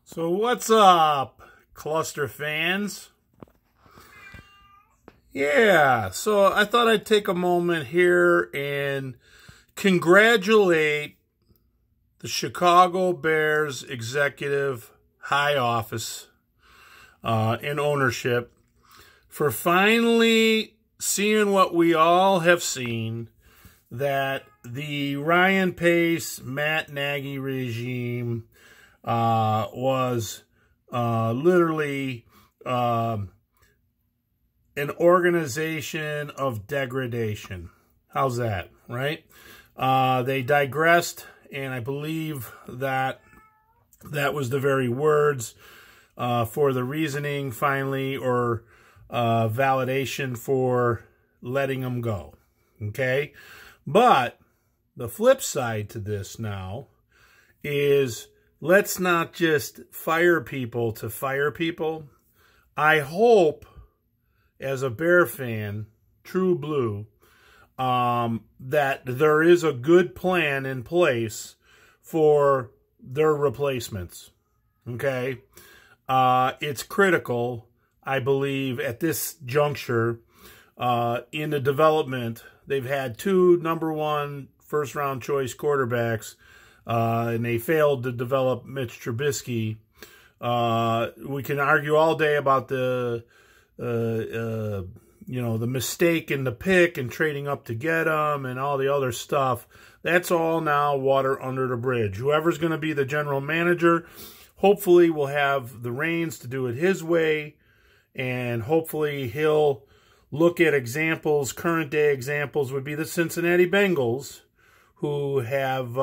So what's up, Cluster fans? Yeah, so I thought I'd take a moment here and congratulate the Chicago Bears executive high office in ownership for finally seeing what we all have seen, that the Ryan Pace, Matt Nagy regime was literally an organization of degradation. How's that, right? They digressed, and I believe that that was the very words for the reasoning finally, or validation for letting them go. Okay? But the flip side to this now is, let's not just fire people to fire people. I hope, as a Bear fan, true blue, that there is a good plan in place for their replacements. Okay? It's critical, I believe, at this juncture in the development. They've had two #1 first-round choice quarterbacks, and they failed to develop Mitch Trubisky. We can argue all day about the the mistake in the pick and trading up to get him and all the other stuff. That's all now water under the bridge. Whoever's going to be the general manager, hopefully will have the reins to do it his way, and hopefully he'll look at examples. Current day examples would be the Cincinnati Bengals, who have,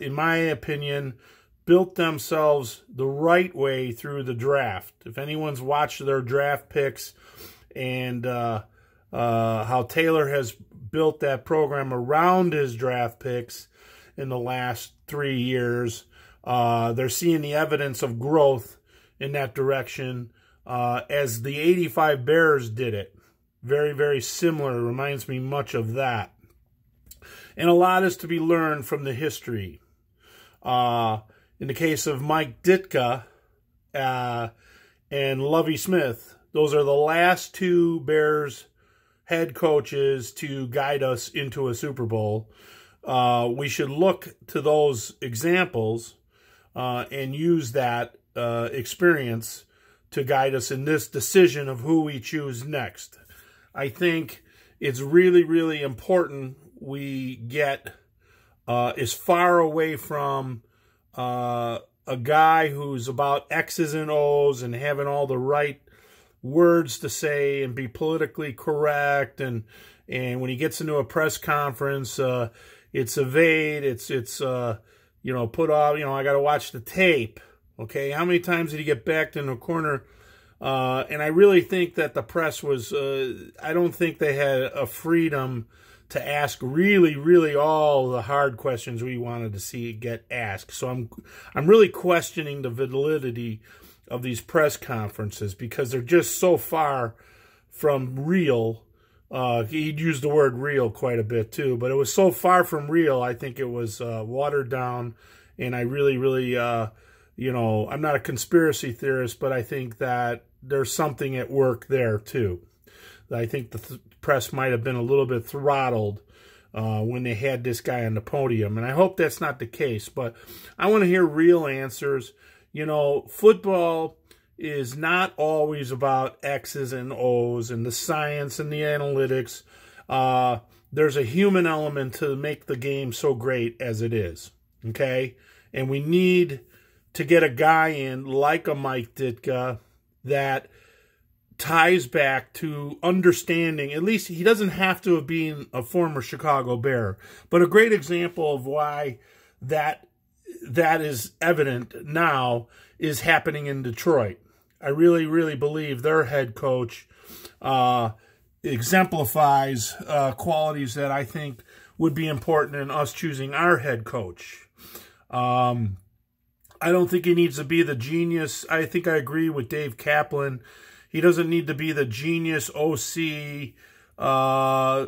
in my opinion, built themselves the right way through the draft. If anyone's watched their draft picks and how Taylor has built that program around his draft picks in the last 3 years, they're seeing the evidence of growth in that direction, as the '85 Bears did it. Very, very similar. Reminds me much of that. And a lot is to be learned from the history. In the case of Mike Ditka and Lovie Smith, those are the last two Bears head coaches to guide us into a Super Bowl. We should look to those examples and use that experience to guide us in this decision of who we choose next. I think it's really, really important we get as far away from a guy who's about X's and O's and having all the right words to say and be politically correct, and when he gets into a press conference, it's evade, it's put off, I got to watch the tape. Okay, how many times did he get backed in a corner? And I really think that the press was, I don't think they had a freedom to ask really, really all the hard questions we wanted to see get asked. So I'm really questioning the validity of these press conferences, because they're just so far from real. He'd used the word real quite a bit too, but it was so far from real. I think it was watered down, and I really, really, I'm not a conspiracy theorist, but I think that there's something at work there too. I think the press might have been a little bit throttled when they had this guy on the podium, and I hope that's not the case. But I want to hear real answers. Football is not always about X's and O's and the science and the analytics. There's a human element to make the game so great as it is, okay? And we need to get a guy in like a Mike Ditka that ties back to understanding. At least he doesn't have to have been a former Chicago Bear, but a great example of why that is evident now is happening in Detroit. I really, really believe their head coach exemplifies qualities that I think would be important in us choosing our head coach. I don't think he needs to be the genius. I think I agree with Dave Kaplan. He doesn't need to be the genius OC, but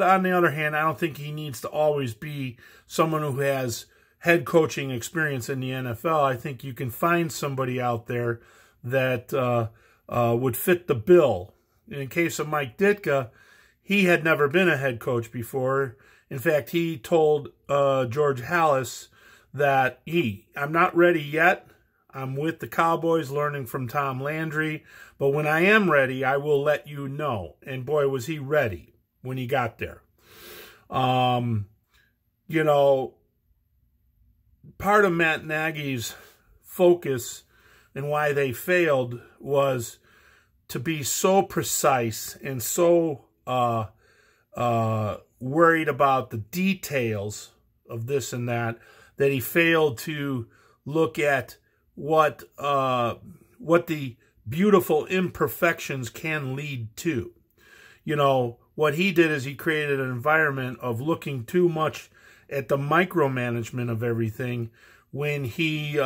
on the other hand, I don't think he needs to always be someone who has head coaching experience in the NFL, I think you can find somebody out there that would fit the bill. In case of Mike Ditka, he had never been a head coach before. In fact, he told George Halas that I'm not ready yet. I'm with the Cowboys learning from Tom Landry, but when I am ready, I will let you know. And boy, was he ready when he got there. You know, part of Matt Nagy's focus and why they failed was to be so precise and so worried about the details of this and that he failed to look at what the beautiful imperfections can lead to. You know, what he did is he created an environment of looking too much at the micromanagement of everything when he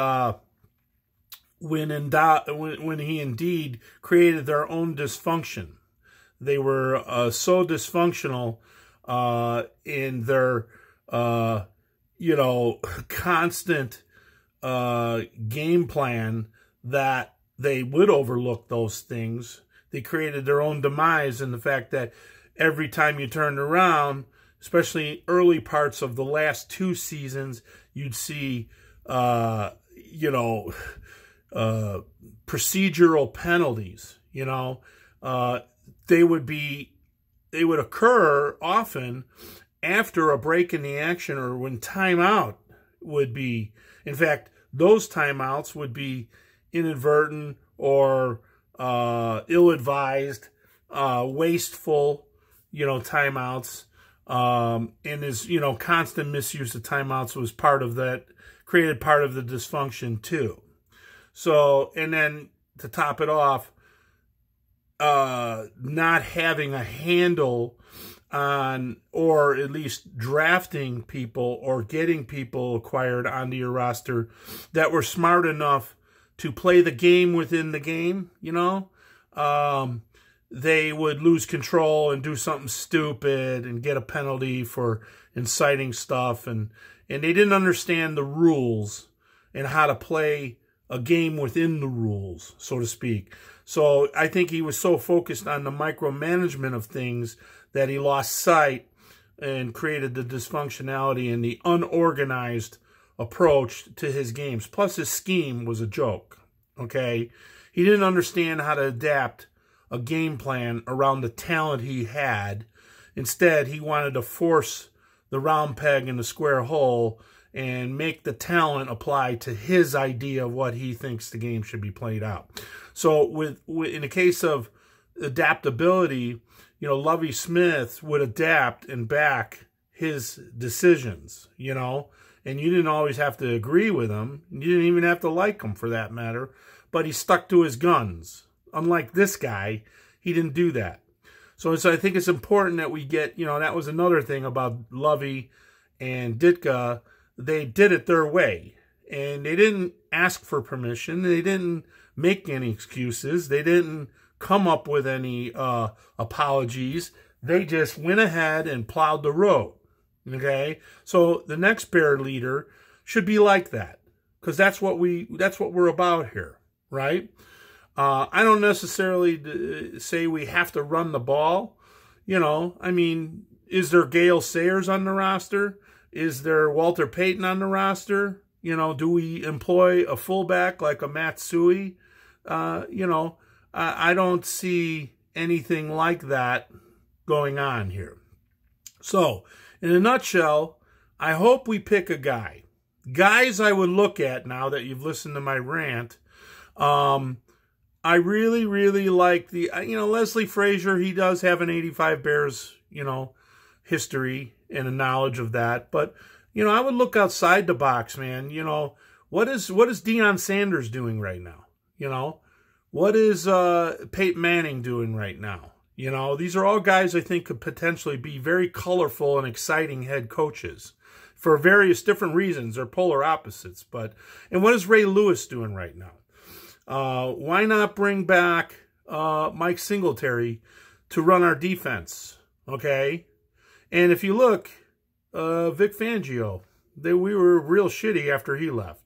indeed created their own dysfunction. They were so dysfunctional in their you know, constant game plan that they would overlook those things. They created their own demise in the fact that every time you turned around, especially early parts of the last 2 seasons, you'd see, you know, procedural penalties. You know, they would occur often after a break in the action or when timeout would be. In fact, those timeouts would be inadvertent or ill-advised, wasteful, you know, timeouts. And his, you know, constant misuse of timeouts was part of that, created part of the dysfunction too. So, and then to top it off, not having a handle on, or at least drafting people or getting people acquired onto your roster that were smart enough to play the game within the game, you know. They would lose control and do something stupid and get a penalty for inciting stuff, and they didn't understand the rules and how to play a game within the rules, so to speak. So I think he was so focused on the micromanagement of things that he lost sight and created the dysfunctionality and the unorganized approach to his games. Plus his scheme was a joke, okay? He didn't understand how to adapt a game plan around the talent he had. Instead, he wanted to force the round peg in the square hole and make the talent apply to his idea of what he thinks the game should be played out. So in the case of adaptability, you know, Lovie Smith would adapt and back his decisions, you know, and you didn't always have to agree with him. You didn't even have to like him for that matter, but he stuck to his guns. Unlike this guy, he didn't do that. So I think it's important that we get, you know, that was another thing about Lovie and Ditka. They did it their way, and they didn't ask for permission. They didn't make any excuses. They didn't come up with any apologies. They just went ahead and plowed the road, okay? So the next Bear leader should be like that, because that's what we're about here, right? I don't necessarily say we have to run the ball. You know, I mean, is there Gale Sayers on the roster? Is there Walter Payton on the roster? You know, do we employ a fullback like a Matsui? You know, I don't see anything like that going on here. So, in a nutshell, I hope we pick a guy. Guys I would look at now that you've listened to my rant. I really, really like the, you know, Leslie Frazier. He does have an 85 Bears, you know, history and a knowledge of that. But, you know, I would look outside the box, man. You know, what is Deion Sanders doing right now? You know, what is Peyton Manning doing right now? You know, these are all guys I think could potentially be very colorful and exciting head coaches for various different reasons. They're polar opposites. But, and what is Ray Lewis doing right now? Why not bring back Mike Singletary to run our defense, okay? And if you look, Vic Fangio, we were real shitty after he left.